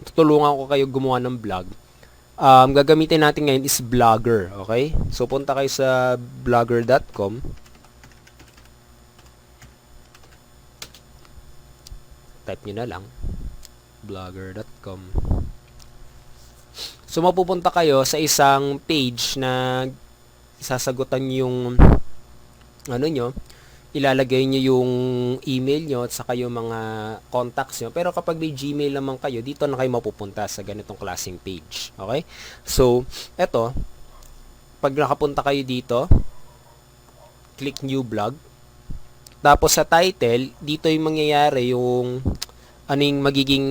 tutulungan ko kayo gumawa ng blog. Gagamitin natin ngayon is Blogger, okay? So, punta kayo sa blogger.com. Type nyo na lang, blogger.com. So, mapupunta kayo sa isang page na sasagutan yung ano nyo, ilalagay nyo yung email nyo at saka yung mga contacts nyo. Pero kapag may Gmail naman kayo, dito na kayo mapupunta sa ganitong klaseng page. Okay? So, eto, pag nakapunta kayo dito, click new blog. Tapos sa title, dito yung mangyayari yung anong magiging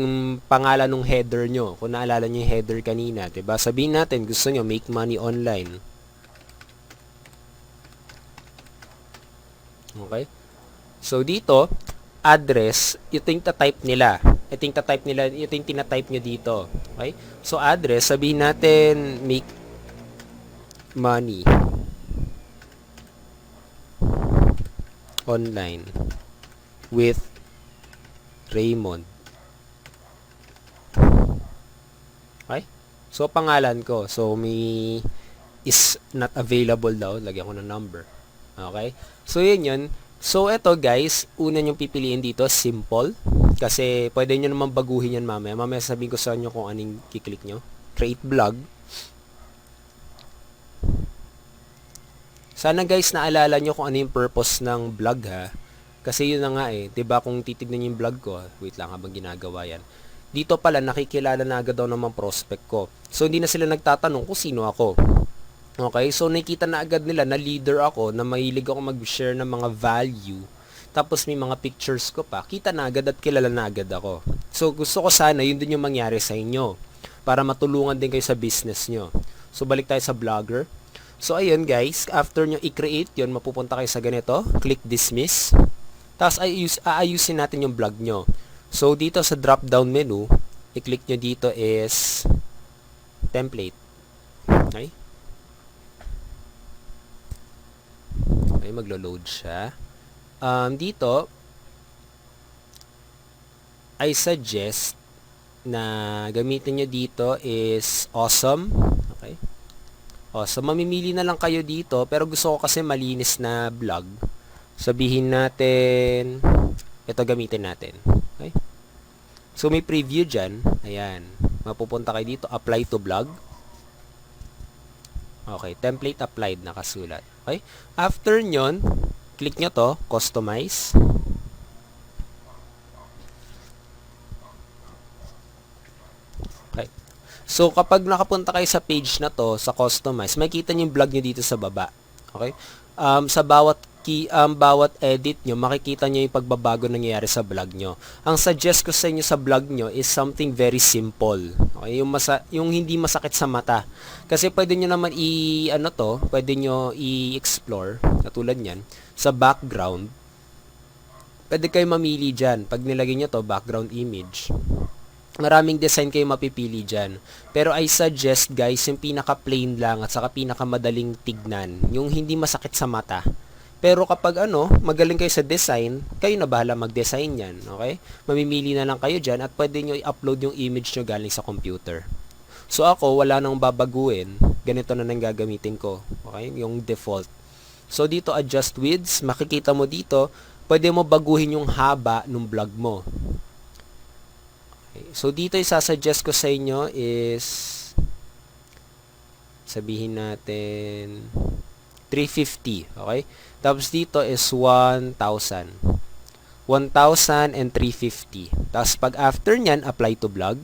pangalan ng header nyo. Kung naalala nyo yung header kanina, diba? Sabihin natin, gusto nyo make money online. Okay? So, dito, address, ito yung type nila. Ito yung tina-type nyo dito. Okay? So, address, sabihin natin, make money online with Raymond. Okay? So, pangalan ko. So, may is not available daw. Lagyan ko ng number. Okay? So, yun. So, eto guys, una nyong pipiliin dito, simple. Kasi, pwede nyo naman baguhin yan mamaya. Mamaya sabihin ko sa inyo kung anong kiklik nyo. Create blog. Sana guys, naalala nyo kung ano yung purpose ng blog ha. Kasi yun na nga eh. 'Di ba kung titignan nyo yung blog ko, wait lang habang ginagawa yan. Dito pala, nakikilala na agad daw ng mga prospect ko. So, hindi na sila nagtatanong kung sino ako. Okay, so nakita na agad nila na leader ako, na mahilig ako mag-share ng mga value. Tapos may mga pictures ko pa. Kita na agad at kilala na agad ako. So gusto ko sana yun din yung mangyari sa inyo. Para matulungan din kayo sa business nyo. So balik tayo sa Blogger. So ayun guys, after nyo i-create yun, mapupunta kayo sa ganito. Click dismiss. Tapos aayusin natin yung blog nyo. So dito sa drop down menu, i-click nyo dito is template. Okay. Okay, maglo-load siya. Dito, I suggest na gamitin nyo dito is awesome. Okay. Awesome. Mamimili na lang kayo dito, pero gusto ko kasi malinis na blog. Sabihin natin, ito gamitin natin. Okay. So, may preview dyan. Ayan. Mapupunta kayo dito, apply to blog. Okay, template applied, nakasulat. Okay? After nyon, click nyo to, customize. Okay. So, kapag nakapunta kayo sa page na to, sa customize, makikita nyo yung blog nyo dito sa baba. Okay? Sa bawat edit nyo, makikita nyo yung pagbabago nangyayari sa blog nyo. Ang suggest ko sa inyo sa blog nyo is something very simple. Okay? Yung hindi masakit sa mata. Kasi pwede nyo naman pwede nyo i-explore, katulad nyan, sa background. Pwede kayo mamili dyan. Pag nilagay nyo to, background image. Maraming design kayo mapipili dyan. Pero I suggest guys, yung pinaka-plain lang at saka pinaka-madaling tignan. Yung hindi masakit sa mata. Pero kapag magaling kayo sa design, kayo na bahala mag-design yan. Okay? Mamimili na lang kayo dyan at pwede nyo i-upload yung image nyo galing sa computer. So ako, wala nang babaguhin. Ganito na nang gagamitin ko. Okay? Yung default. So dito, adjust widths. Makikita mo dito, pwede mo baguhin yung haba ng blog mo. Okay. So dito, isasuggest ko sa inyo is, sabihin natin, 350. Okay? Tapos dito is 1,000. 1,000 and 350. Tapos pag after nyan, apply to blog.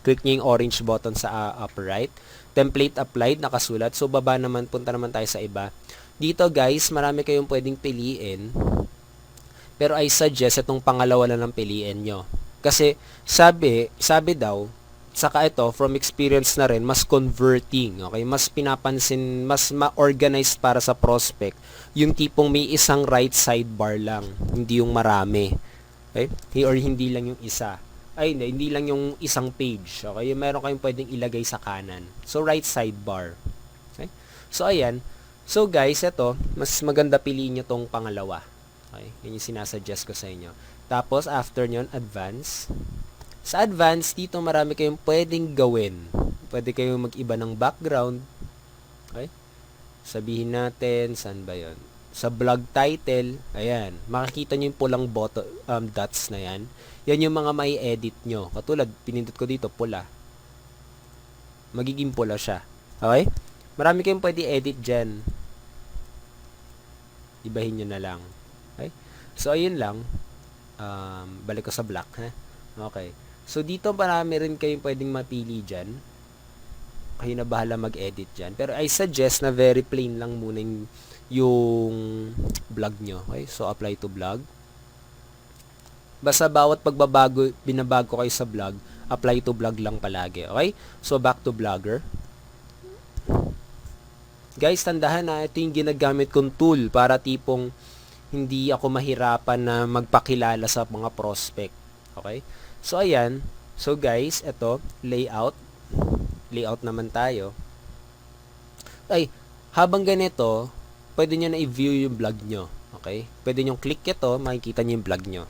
Click nyo yung orange button sa upper right. Template applied, nakasulat. So baba naman, punta naman tayo sa iba. Dito guys, marami kayong pwedeng piliin. Pero I suggest itong pangalawa lang ng piliin nyo. Kasi sabi daw, saka ito, from experience na rin, mas converting, okay? Mas pinapansin, mas ma-organized para sa prospect. Yung tipong may isang right sidebar lang, hindi yung marami. Okay? Or hindi lang yung isa. Ay, hindi lang yung isang page. Okay? Meron kayong pwedeng ilagay sa kanan. So, right sidebar. Okay? So, ayan. So, guys, ito, mas maganda piliin nyo tong pangalawa. Okay? Yan yung sinasuggest ko sa inyo. Tapos, after nyon, advance. Sa advanced, dito marami kayong pwedeng gawin. Pwede kayong mag-iba ng background. Okay? Sabihin natin, saan ba yon? Sa blog title, ayan, makikita nyo yung pulang dots na yan. Yan yung mga may edit nyo. Katulad, pinindot ko dito, pula. Magiging pula siya. Okay? Marami kayong pwede edit dyan. Ibahin nyo na lang. Okay? So, ayun lang. Balik ko sa black, ha? Okay. So, dito marami rin kayong pwedeng mapili dyan. Kayo na bahala mag-edit dyan. Pero I suggest na very plain lang muna yung blog nyo. Okay? So, apply to blog. Basta bawat binabago kayo sa blog, apply to blog lang palagi. Okay? So, back to Blogger. Guys, tandahan na ito yung ginagamit kong tool para tipong hindi ako mahirapan na magpakilala sa mga prospect. Okay? So, ayan. So, guys, ito, layout. Layout naman tayo. Ay, habang ganito, pwede nyo na i-view yung blog nyo. Okay? Pwede nyo click ito, makikita nyo yung blog nyo.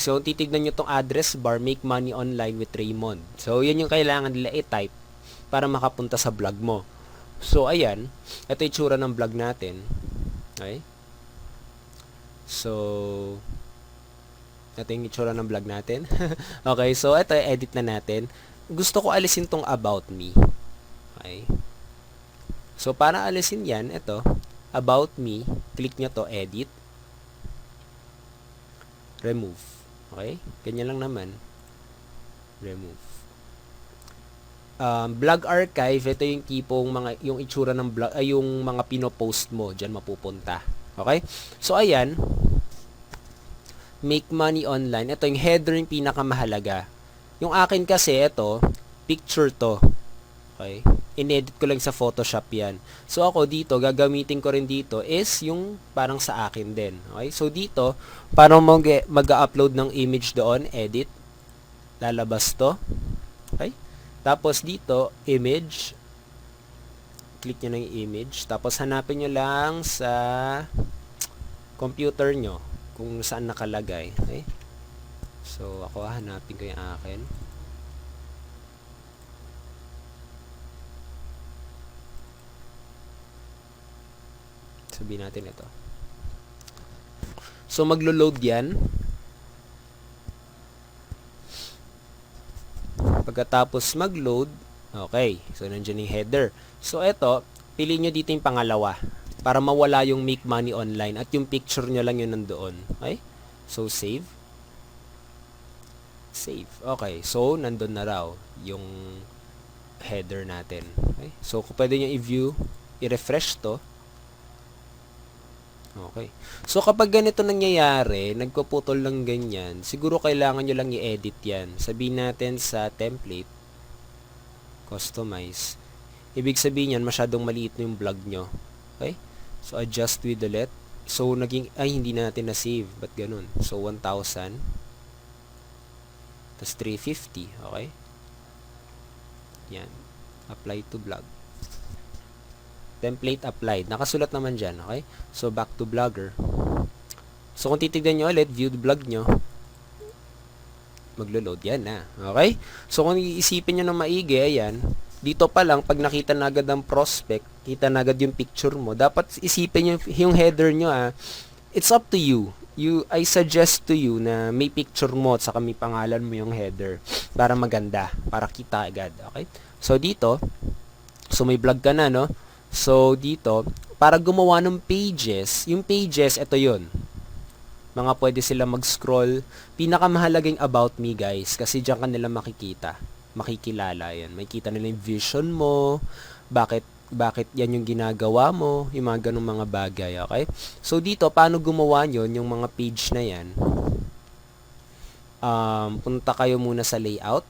So, titignan nyo tong address bar, make money online with Raymond. So, yan yung kailangan nila i-type para makapunta sa blog mo. So, ayan. Ito yung tsura ng blog natin. Okay? So, ito yung itsura ng vlog natin. Okay, so ito, edit na natin. Gusto ko alisin tong about me. Okay. So, para alisin yan, ito, about me, click nyo to, edit, remove. Okay? Ganyan lang naman. Remove. Blog archive, ito yung tipong yung itsura ng blog, ay yung mga pinopost mo, dyan mapupunta. Okay? So, ayan, make money online. Ito yung header yung pinakamahalaga. Yung akin kasi, ito, picture to. Okay? Inedit ko lang sa Photoshop yan. So, ako dito, gagamitin ko rin dito is yung parang sa akin din. Okay? So, dito, paano mag-upload ng image doon, edit, lalabas to. Okay? Tapos, dito, image, click nyo ng image. Tapos, hanapin nyo lang sa computer nyo kung saan nakalagay. Okay? So, ako hanapin ko yung akin. Sabihin natin ito. So, maglo-load yan. Pagkatapos mag-load, okay. So, nandiyan yung header. So, ito, piliin nyo dito yung pangalawa para mawala yung make money online at yung picture nyo lang yun nandoon. Okay? So, save. Save. Okay. So, nandun na raw yung header natin. Okay? So, kung pwede nyo i-view, i-refresh to. Okay. So, kapag ganito nangyayari, nagpuputol lang ganyan, siguro kailangan nyo lang i-edit yan. Sabihin natin sa template, customize. Ibig sabihin yan, masyadong maliit na yung blog nyo. Okay? So, adjust with delete. So, hindi na natin na-save. Ba't ganun? So, 1,000. Tapos, 350. Okay? Yan. Apply to blog. Template applied. Nakasulat naman dyan. Okay? So, back to Blogger. So, kung titignan nyo ulit, view the blog nyo, maglo-load yan na. Okay? So, kung iisipin nyo ng maigi, ayan, dito pa lang, pag nakita na agad ang prospect, kita na agad yung picture mo, dapat isipin yung header nyo, it's up to you. I suggest to you na may picture mo at saka may pangalan mo yung header para maganda, para kita agad. Okay? So, dito, so may blog ka na, no? So, dito, para gumawa ng pages, yung pages, ito yun. Mga pwede sila mag-scroll. Pinakamahalagang about me, guys, kasi dyan ka nila makikita. Makikilala yan. Makikita nila yung vision mo, bakit yan yung ginagawa mo, yung mga ganung mga bagay, okay? So, dito, paano gumawa nyo yung mga page na yan? Punta kayo muna sa layout.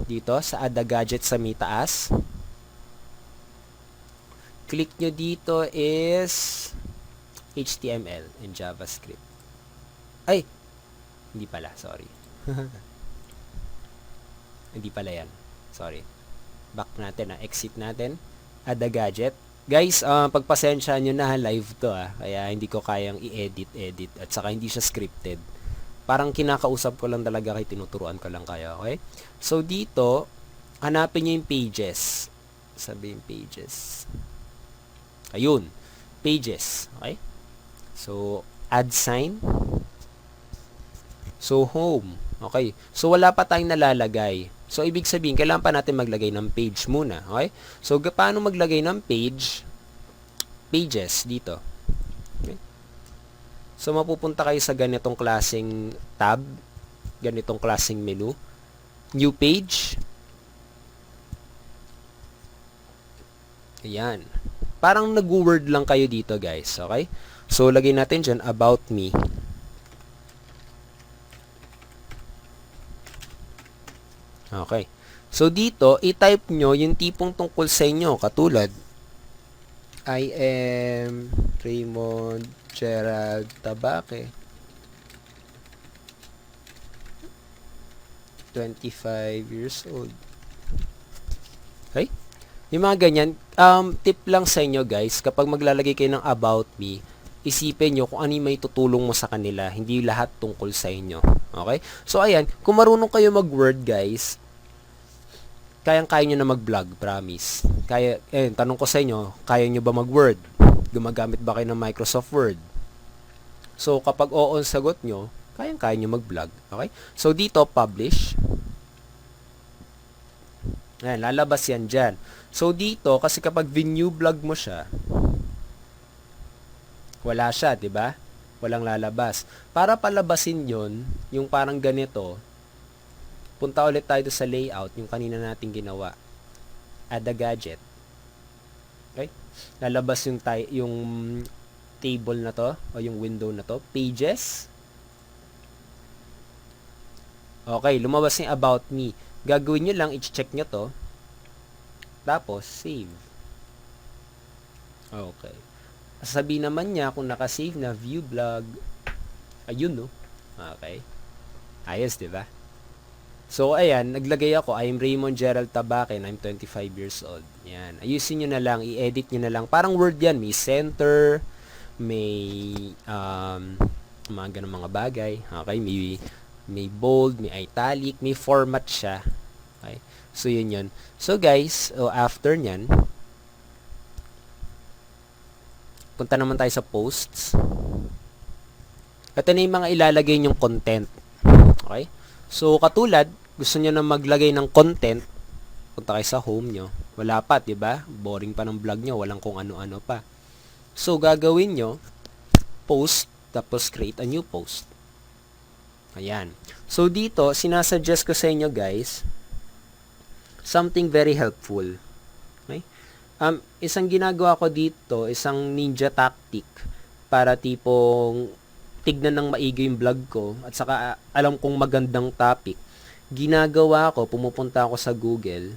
Dito, sa add a gadget sa may taas. Click nyo dito is HTML and JavaScript. Ay! Hindi pala, sorry. Hindi pala yan. Sorry. Back natin, exit natin. Add a gadget. Guys, pagpasensya nyo na, live to kaya hindi ko kayang i-edit at saka hindi siya scripted. Parang kinakausap ko lang talaga kay tinuturuan ko lang kayo, okay? So dito, hanapin nyo yung pages. Sabihin pages. Ayun, pages, okay? So add sign. So home, okay? So wala pa tayong nalalagay. So, ibig sabihin, kailangan pa natin maglagay ng page muna. Okay? So, paano maglagay ng page? Pages, dito. Okay? So, mapupunta kayo sa ganitong klaseng tab. Ganitong klaseng menu. New page. Ayan. Parang nag-word lang kayo dito, guys. Okay? So, lagay natin dyan, about me. Okay. So, dito, i-type nyo yung tipong tungkol sa inyo. Katulad, I am Raymond Gerald Tabaque. 25 years old. Okay? Yung mga ganyan, tip lang sa inyo, guys, kapag maglalagay kayo ng about me, isipin nyo kung ano yung may tutulong mo sa kanila. Hindi lahat tungkol sa inyo. Okay? So, ayan. Kung marunong kayo mag-word, guys, kayang-kaya nyo na mag-vlog, promise. Tanong ko sa inyo, kaya nyo ba mag-word? Gumagamit ba kayo ng Microsoft Word? So, kapag oo ang sagot nyo, kayang-kaya nyo mag-vlog. Okay? So, dito, publish. Ayan, lalabas yan dyan. So, dito, kasi kapag view vlog mo siya, wala siya, di ba? Walang lalabas. Para palabasin yon, yung parang ganito, punta ulit tayo sa layout, yung kanina natin ginawa. Add a gadget. Okay? Lalabas yung table na to, o yung window na to. Pages. Okay, lumabas yung about me. Gagawin nyo lang, i-check nyo to. Tapos, save. Okay. Sasabihin naman niya kung nakasave na view blog. Ayun, no? Okay. Ayos, di ba? So, ayan, naglagay ako, I am Raymond Gerald Tabaque and I'm 25 years old. Yan. Ayusin nyo na lang, i-edit nyo na lang. Parang word yan, may center, may mga ganun mga bagay. Okay, may bold, may italic, may format siya. Okay, so yun yun. So guys, after nyan, punta naman tayo sa posts. Ito na yung mga ilalagay nyong content. Okay, so katulad, gusto nyo na maglagay ng content, punta kayo sa home nyo. Wala pa, diba? Boring pa ng vlog nyo. Walang kung ano-ano pa. So, gagawin nyo, post, tapos create a new post. Ayan. So, dito, sinasuggest ko sa inyo, guys, something very helpful. Okay? Isang ginagawa ko dito, isang ninja tactic para tipong tignan ng maigi yung vlog ko at saka alam kong magandang topic. Ginagawa ko, pumupunta ako sa Google.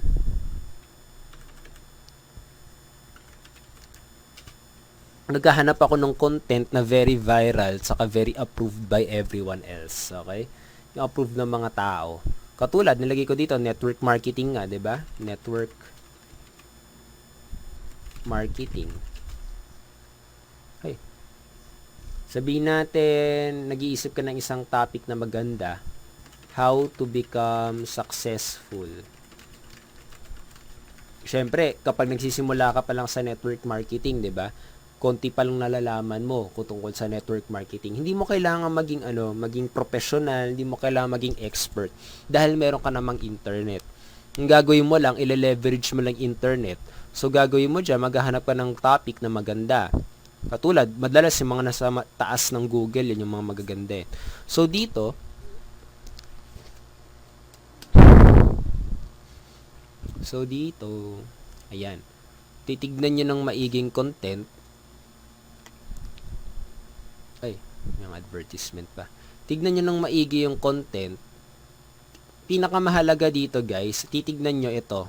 Naghahanap ako ng content na very viral saka very approved by everyone else. Okay? Yung approved ng mga tao. Katulad, nilagay ko dito, network marketing nga, 'di ba? Network marketing. Okay. Sabihin natin, nag-iisip ka ng isang topic na maganda. How to become successful. Siyempre, kapag nagsisimula ka pa lang sa network marketing, 'di ba? Konti pa lang nalalaman mo kung tungkol sa network marketing. Hindi mo kailangan maging professional, hindi mo kailangan maging expert dahil meron ka namang internet. Ang gagawin mo lang, ile-leverage mo lang internet. So, gagawin mo dyan, maghahanap ka ng topic na maganda. Katulad, madalas yung mga nasa taas ng Google, yun yung mga magaganda. So, dito, ayan, titignan nyo ng maiging content. Ay, yung advertisement pa. Tignan nyo ng maigi yung content. Pinakamahalaga dito, guys, titignan nyo ito.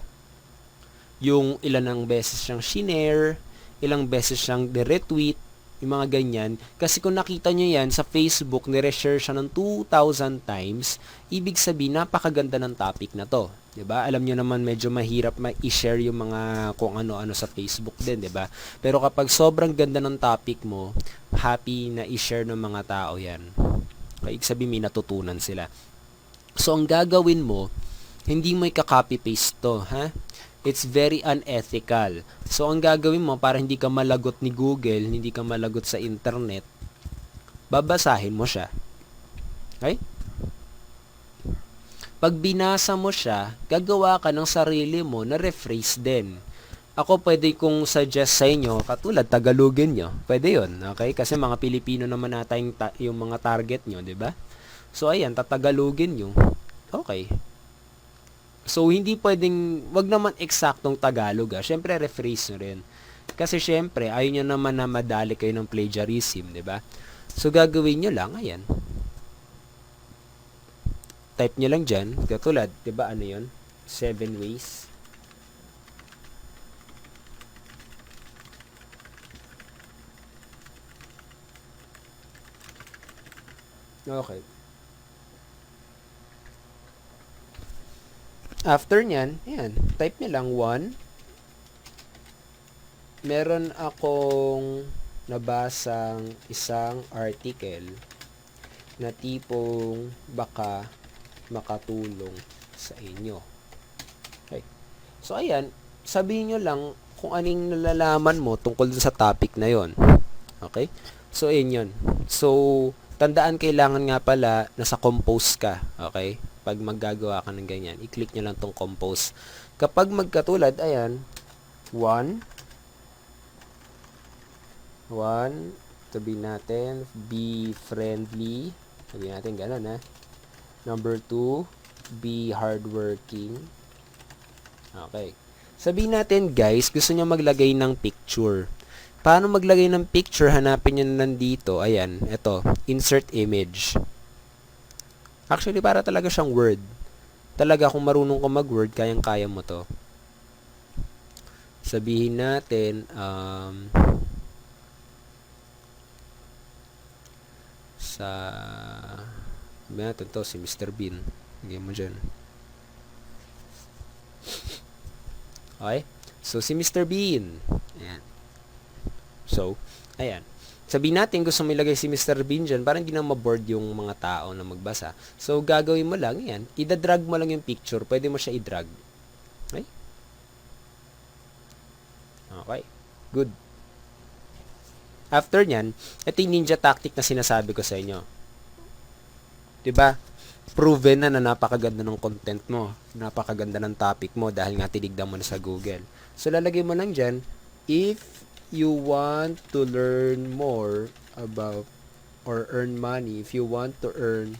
Yung ilan ng beses siyang shinare, ilang beses siyang retweet, Yung mga ganyan. Kasi kung nakita nyo yan sa Facebook, nire-share siya ng 2,000 times, ibig sabihin, napakaganda ng topic na to. 'Di ba? Alam nyo naman medyo mahirap i-share yung mga kung ano-ano sa Facebook din, 'di ba? Pero kapag sobrang ganda ng topic mo, happy na i-share ng mga tao yan. Ibig sabihin, may natutunan sila. So, ang gagawin mo, hindi mo i-copy paste to, ha? It's very unethical. So, ang gagawin mo para hindi ka malagot ni Google, hindi ka malagot sa internet, babasahin mo siya. Okay? Pag binasa mo siya, gagawa ka ng sarili mo na rephrase din. Ako pwede kong suggest sa inyo, katulad Tagalogin nyo. Pwede yun, okay? Kasi mga Pilipino naman nata yung mga target nyo, di ba? So, ayan, tatagalogin nyo. Okay. So, hindi pwedeng, wag naman eksaktong Tagalog, Siyempre, rephrase nyo rin. Kasi, siyempre, ayaw nyo naman na madali kayo ng plagiarism, di ba? So, gagawin nyo lang, ayan. Type nyo lang dyan, katulad, di ba, ano yun? 7 ways. Okay. After nyan, ayan, type nyo lang 1. Meron akong nabasang isang article na tipong baka makatulong sa inyo. Okay. So, ayan, sabihin nyo lang kung anong nalalaman mo tungkol sa topic na yon. Okay? So, ayan yun. So, tandaan, kailangan nga pala nasa compose ka. Okay? Pag maggagawa ka ng ganyan, i-click nyo lang tong compose. Kapag magkatulad, ayan, 1, sabihin natin, be friendly. Sabihin natin, gano'n, ha? Number 2, be hardworking. Okay. Sabihin natin, guys, gusto nyo maglagay ng picture. Paano maglagay ng picture? Hanapin nyo nandito. Ayan, ito, insert image. Actually, para talaga siyang Word. Talaga, kung marunong ka mag-Word, kayang-kaya mo to. Sabihin natin, sabihin natin to, si Mr. Bean. Lagyan mo dyan. Okay? So, si Mr. Bean. Ayan. So, ayan. Sabihin natin, gusto mo ilagay si Mr. Bean dyan para hindi na maboard yung mga tao na magbasa. So, gagawin mo lang yan. Ida-drag mo lang yung picture. Pwede mo siya i-drag. Okay? Okay. Good. After nyan, ito yung ninja tactic na sinasabi ko sa inyo. Diba? Proven na napakaganda ng content mo. Napakaganda ng topic mo dahil nga tinignan mo na sa Google. So, lalagay mo lang dyan, if you want to learn more about or earn money, if you want to earn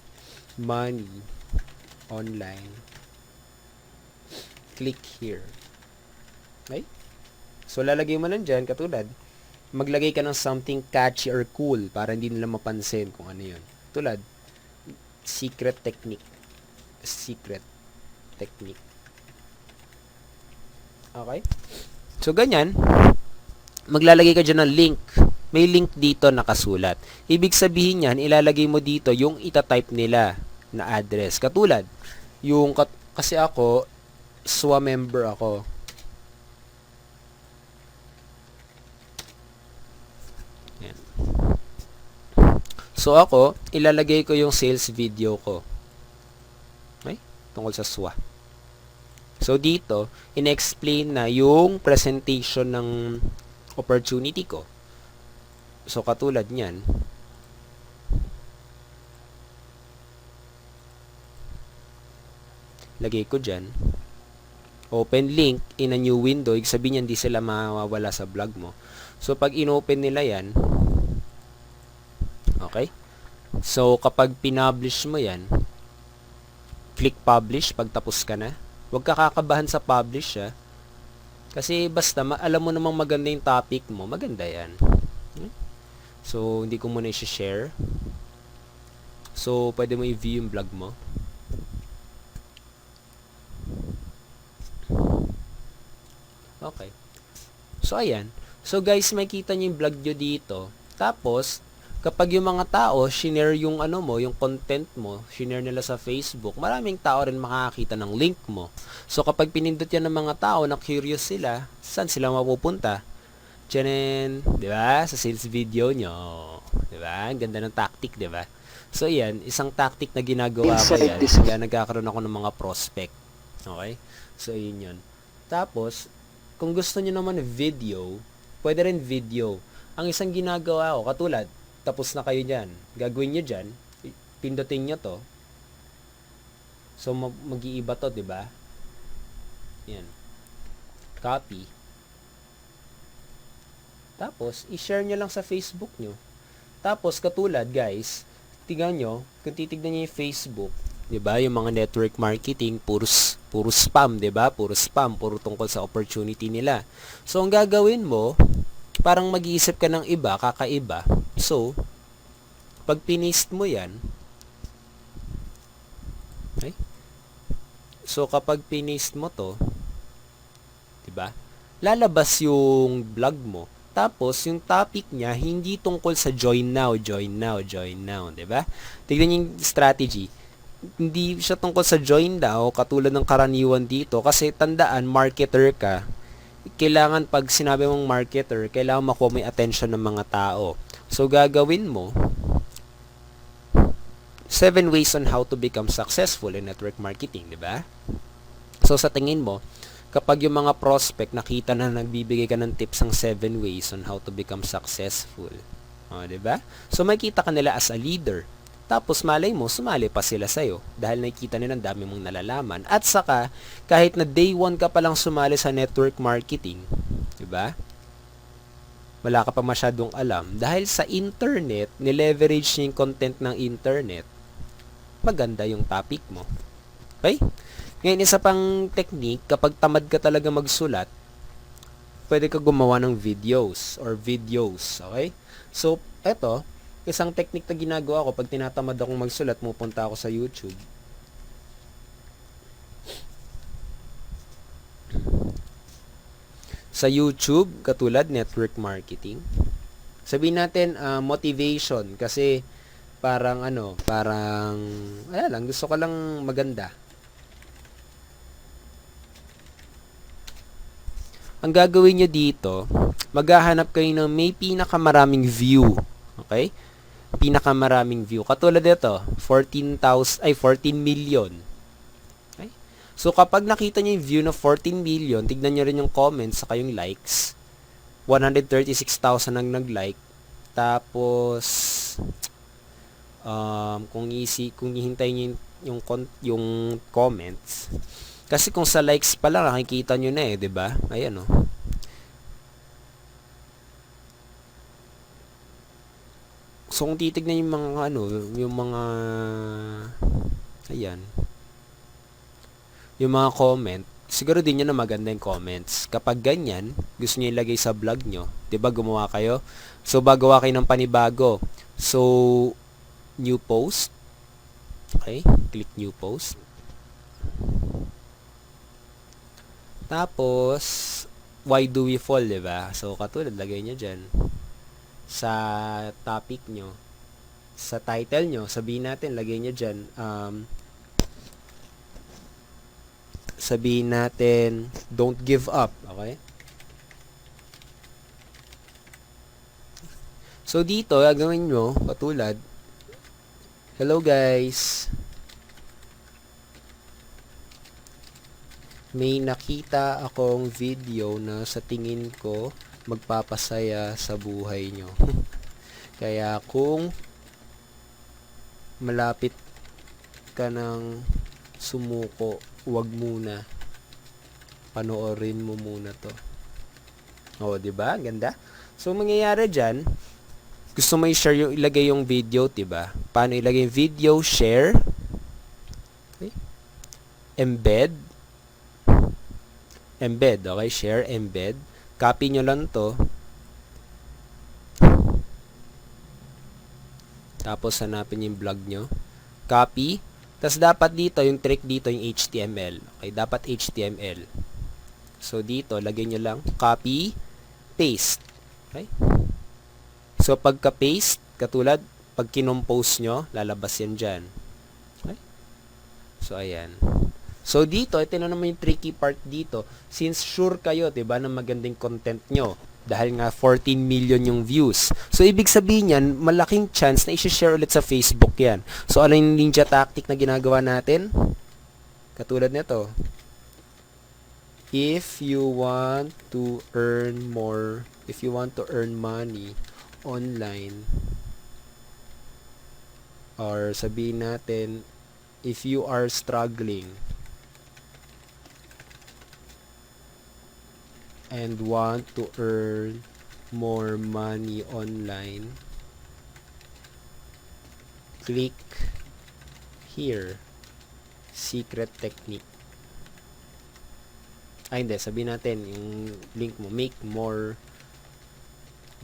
money online, click here. Okay? So, lalagay mo lang dyan, katulad, maglagay ka ng something catchy or cool para hindi nila mapansin kung ano yun. Tulad, secret technique. Okay? So, ganyan. Maglalagay ka dyan ng link. May link dito nakasulat. Ibig sabihin yan, ilalagay mo dito yung itatype nila na address. Katulad, yung, kasi ako, SWA member ako. Yan. So, ako, ilalagay ko yung sales video ko. Okay? Tungkol sa SWA. So, dito, in-explain na yung presentation ng opportunity ko. So, katulad niyan, lagay ko dyan, open link in a new window, ibig sabihin hindi sila mawawala sa vlog mo. So, pag inopen nila yan, okay? So, kapag pinublish mo yan, click publish pag tapos ka na. Huwag ka kakabahan sa publish, Kasi basta alam mo namang maganda yung topic mo, maganda yan. So, hindi ko muna i-share. So, pwede mo i-view yung vlog mo. Okay. So, ayan. So, guys, makikita nyo yung vlog nyo dito. Tapos, kapag yung mga tao, shinare yung ano mo, yung content mo, shinare nila sa Facebook, maraming tao rin makakakita ng link mo. So, kapag pinindot yan ng mga tao na curious sila, saan sila mapupunta? Tiyanin, di ba? Sa sales video nyo. Di ba? Ang ganda ng tactic, di ba? So, yan, isang tactic na ginagawa ko yan. Kaya nagkakaroon ako ng mga prospect. Okay? So, yun yun. Tapos, kung gusto nyo naman video, pwede rin video. Ang isang ginagawa ko, katulad, tapos na kayo dyan. Gagawin nyo dyan, pindutin nyo to. So, mag-iiba to, di ba? Yan. Copy. Tapos, i-share nyo lang sa Facebook nyo. Tapos, katulad, guys, tingnan nyo, kung titignan nyo yung Facebook, di ba? Yung mga network marketing, puro spam, di ba? Puro spam, puro tungkol sa opportunity nila. So, ang gagawin mo, parang mag-iisip ka ng iba, kakaiba. So, pag pinist mo yan, okay? So, kapag pinist mo to, di ba? Lalabas yung blog mo. Tapos, yung topic niya, hindi tungkol sa join now, di ba? Tignan yung strategy. Hindi siya tungkol sa join now, katulad ng karaniwan dito. Kasi, tandaan, marketer ka. Kailangan, pag sinabi mong marketer, kailangan makuha mo yung attention ng mga tao. So, gagawin mo, 7 ways on how to become successful in network marketing, di ba? So, sa tingin mo, kapag yung mga prospect nakita na nagbibigay ka ng tips ng 7 ways on how to become successful. O, diba? So, makikita ka nila as a leader. Tapos, malay mo, sumali pa sila sa'yo. Dahil nakikita nila ang dami mong nalalaman. At saka, kahit na day 1 ka palang sumali sa network marketing, diba? Wala ka pa masyadong alam. Dahil sa internet, nileverage niya yung content ng internet, maganda yung topic mo. Okay? Ngayon, isa pang technique, kapag tamad ka talaga magsulat, pwede ka gumawa ng videos. Okay? So, eto, isang technique na ginagawa ko, pag tinatamad akong magsulat, pupunta ako sa YouTube. Sa YouTube, katulad, network marketing. Sabihin natin, motivation, kasi parang, gusto ko lang maganda. Ang gagawin nyo dito, maghahanap kayo ng may pinakamaraming view. Okay? Pinakamaraming view. Katulad dito, 14 million. Okay? So, kapag nakita nyo yung view na 14 million, tignan nyo rin yung comments saka yung likes. 136,000 ang nag-like. Tapos, kung ihintay nyo yung comments, kasi kung sa likes pa lang, nakikita nyo na diba? Ayan, So, kung titignan yung mga, ayan, yung mga comment, siguro din nyo na maganda yung comments. Kapag ganyan, gusto nyo ilagay sa vlog nyo, diba, gumawa kayo? So, bagawa kayo ng panibago. So, new post. Okay, click new post. Tapos, why do we fall, diba? So, katulad, lagay nyo dyan. Sa topic nyo. Sa title nyo, sabihin natin, lagay nyo dyan. Sabihin natin, don't give up. Okay? So, dito, gagawin nyo, katulad, hello guys. May nakita akong video na sa tingin ko magpapasaya sa buhay nyo. Kaya kung malapit ka ng sumuko, wag muna. Panoorin mo muna to. O, diba? Ganda. So, mangyayari dyan, gusto mo i-share yung, ilagay yung video, diba? Paano ilagay yung video? Share. Okay. Embed, okay? Share, embed. Copy nyo lang to. Tapos, hanapin yung blog nyo. Copy. Tapos, dapat dito, yung trick dito, yung HTML. Okay? Dapat HTML. So, dito, lagay nyo lang. Copy, paste. Okay? So, pagka-paste, katulad, pag kinompose nyo, lalabas yan dyan. Okay? So, ayan. So, dito, ito na naman yung tricky part dito. Since sure kayo, diba, na magandang content nyo, dahil nga 14 million yung views. So, ibig sabihin yan, malaking chance na i-share ulit sa Facebook yan. So, ano yung ninja tactic na ginagawa natin? Katulad nito. If you want to earn money online, or sabihin natin, if you are struggling and want to earn more money online, click here, secret technique. Ay, hindi. Sabihin natin, yung link mo, make more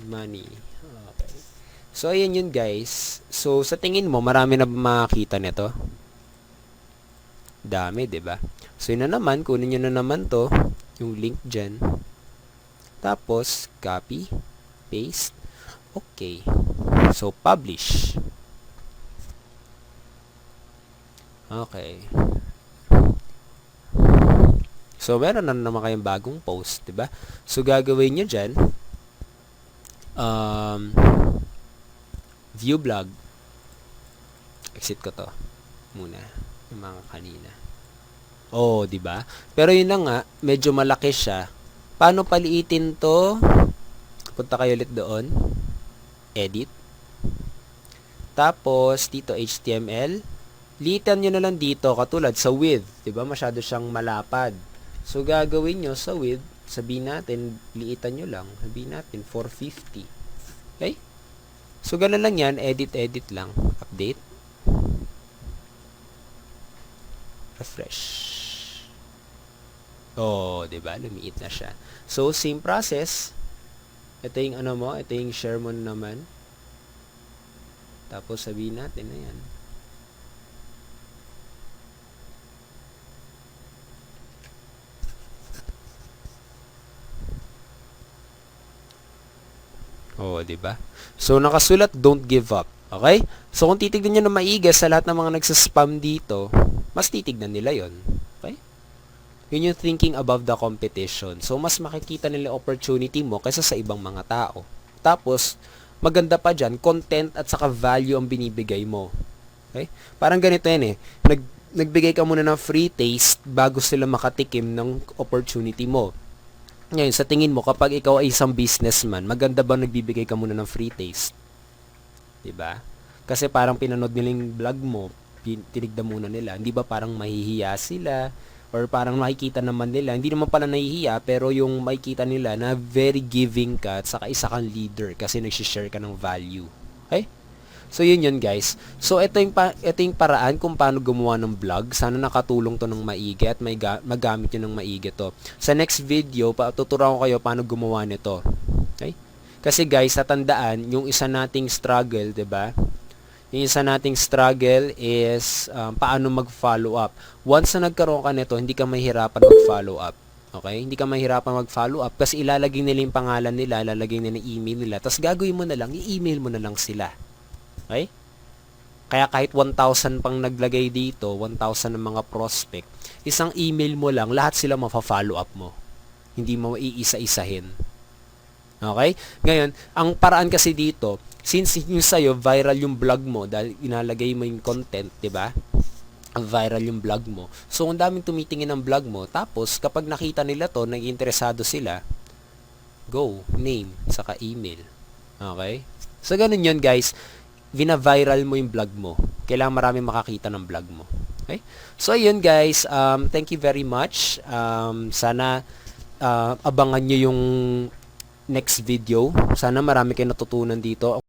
money. Okay. So, ayan yun, guys. So, sa tingin mo, marami na makakita nito? Dami, 'di ba? So, yun na naman, kunin nyo na naman to, yung link dyan. Tapos, copy, paste. Okay. So, publish. Okay. So, meron na naman kayong bagong post, 'di ba? So, gagawin nyo dyan, view blog. Exit ko to muna, yung mga kanina. Oh, 'di ba? Pero yun na nga, medyo malaki siya. Paano paliitin to? Punta kayo ulit doon. Edit. Tapos, dito HTML. Liitan nyo na lang dito, katulad sa width. 'Di ba? Masyado siyang malapad. So, gagawin nyo sa width, sabihin natin, liitan nyo lang. Sabihin natin, 450. Okay? So, ganun lang yan. Edit lang. Update. Refresh. Oh, 'di ba? Lumiit na siya. So, same process. Ito yung ano mo, ito yung share mo naman. Tapos sabihin natin na yan. Oh, 'di ba? So, nakasulat, don't give up. Okay? So, kung titignan niyo na maigi sa lahat ng mga nagsa-spam dito, mas titignan nila 'yon. Okay? Yun yung thinking above the competition. So, mas makikita nila opportunity mo kaysa sa ibang mga tao. Tapos, maganda pa dyan, content at saka value ang binibigay mo. Okay? Parang ganito yan eh. Nagbigay ka muna ng free taste bago sila makatikim ng opportunity mo. Ngayon, sa tingin mo, kapag ikaw ay isang businessman, maganda ba nagbibigay ka muna ng free taste? Diba? Kasi parang pinanood nila yung vlog mo, tinignan muna nila. Hindi ba parang mahihiya sila? Or parang makikita naman nila, hindi naman pala nahihiya, pero yung makikita nila na very giving ka at saka isa kang leader kasi nag-share ka ng value. Okay? So, yun guys. So, ito yung paraan kung paano gumawa ng vlog. Sana nakatulong to ng maigi at magamit nyo ng maigi to. Sa next video, tuturuan ko kayo paano gumawa nito. Okay? Kasi guys, tatandaan, yung isa nating struggle, 'di ba? Yung isa nating struggle is paano mag-follow up. Once na nagkaroon ka nito, hindi ka mahirapan mag-follow up. Okay? Hindi ka mahirapan mag-follow up kasi ilalagay nila yung pangalan nila, ilalagay nila yung email nila, tapos gagawin mo na lang, i-email mo na lang sila. Okay? Kaya kahit 1,000 pang naglagay dito, 1,000 ng mga prospect, isang email mo lang, lahat sila mafa-follow up mo. Hindi mo iisa-isahin. Okay? Ngayon, ang paraan kasi dito, since yung sa'yo, viral yung vlog mo, dahil inalagay mo yung content, diba? Viral yung vlog mo. So, ang daming tumitingin ng vlog mo, tapos, kapag nakita nila to, nag-interesado sila, go, name, saka email. Okay? So, ganun yun, guys. Vina-viral mo yung vlog mo. Kailangan marami makakita ng vlog mo. Okay? So, ayun, guys. Thank you very much. Sana, abangan nyo yung next video. Sana marami kayo natutunan dito.